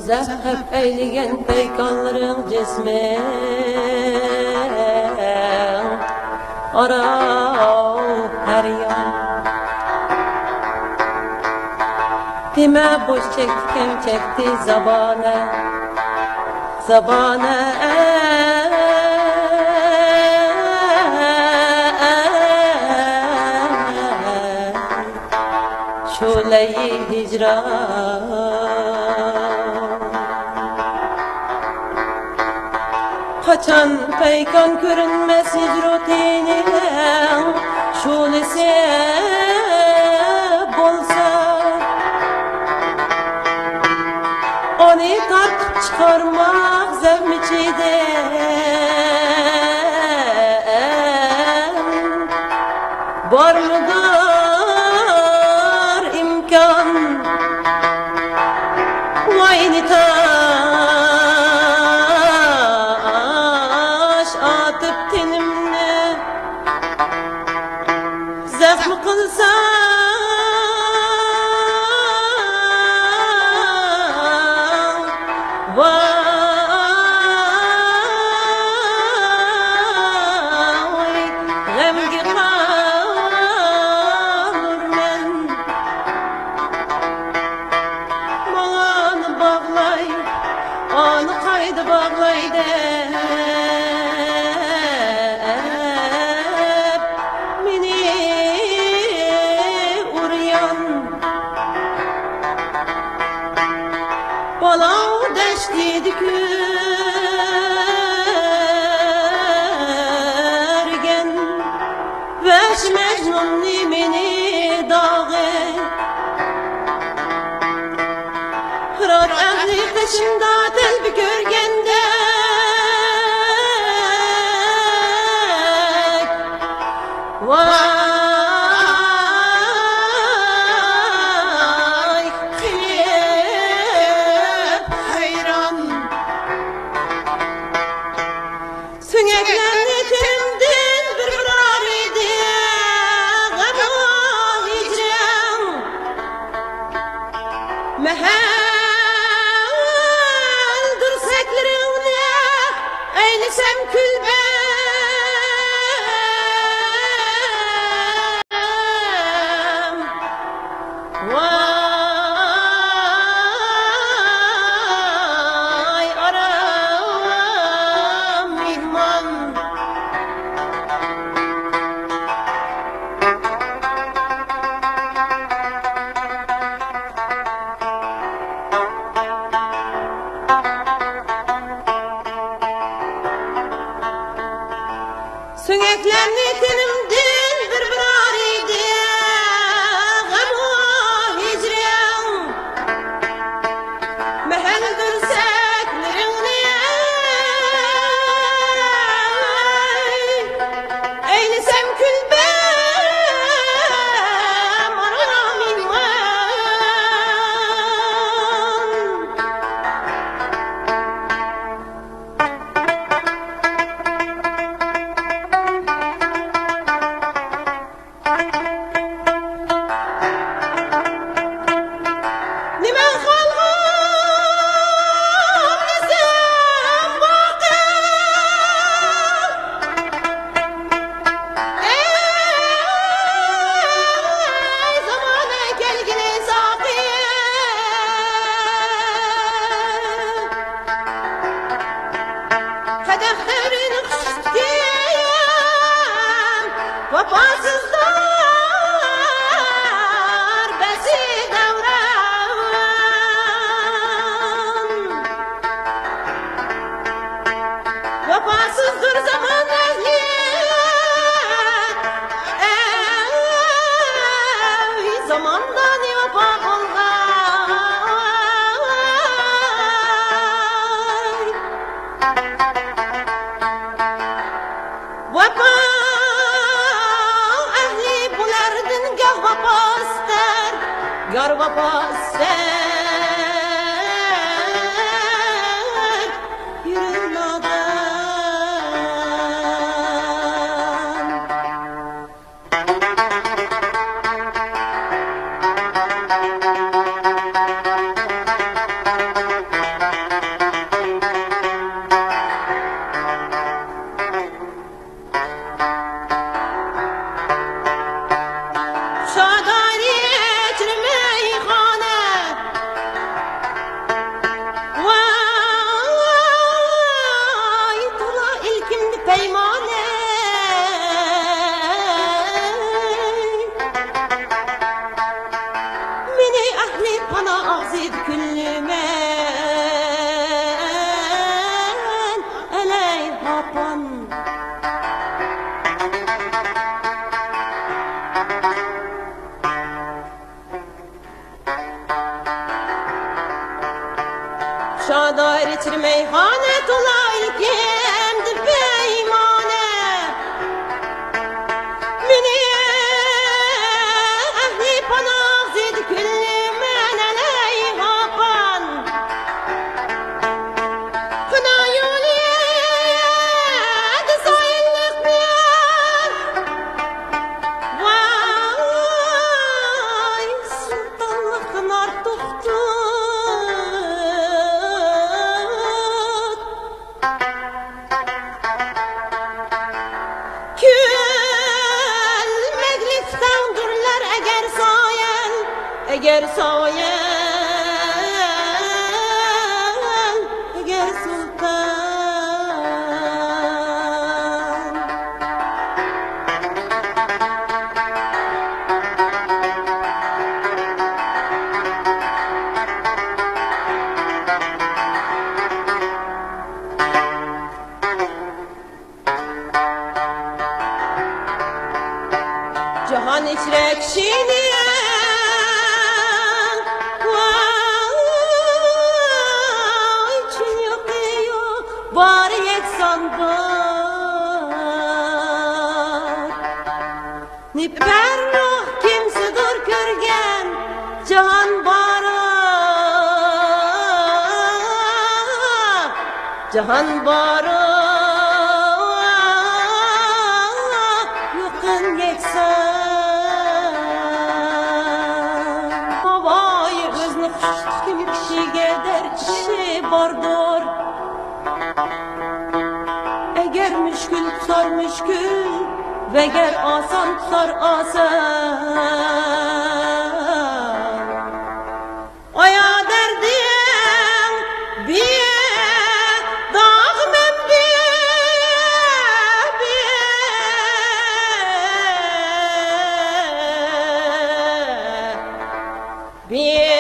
zahab eyligen peykanların cismi Arav her yan Dime boş çektim çekti zabane Zabane Şule-i hicran Kaçan peykan görünmez hicrotine Şulesi bolsa Onu tartıp çıkarmak zevmiçide Var mıdır imkan Vayni taş atıp tenimle Zevmi kılsa Onu kaydı bağlaydı Mini uğrayan Balav deştiydi körgen Veş mecnunni mini dağı Hırat ehli peşimda telbi görgende Vay hep hayran Süngeklerini temdin bir birar idi Gama hicran Mehel dirseklerimle eylisem külbem Vay aram mihman Süngeklerini tenimden bir birar idi Gam-u hicran Mehel dirseklerini eylisem külbem Aram iman Nimen halgam nesem vakı Ey zamane gelgini saqi Kadeh devrini kuştiyem Vefasızlar besi devran Vefasızdır zaman ehliyet Ey zamandan vefa olgay Vefa ehli bulardın gah vefa ister Yar vefa ister Yürümadan زيد كل من عليها طن شادر ميخانة طلع الكند بيمانة من أهلي بنازد كل من عليها بان خنا يوليد زايلك بيان واي سلطان خنار تختار Eğer sayen, eğer sultan Cihan içrek şiir bari yeksan var Ni perruh kimsidir körgen Cihan bara Cihan bara Yokun yeksan Vay özünü kuştum kişiye der kişi bardır Eğer müşkül tutar müşkül ve eğer asan tutar asan Aya derdim bir dağımım bir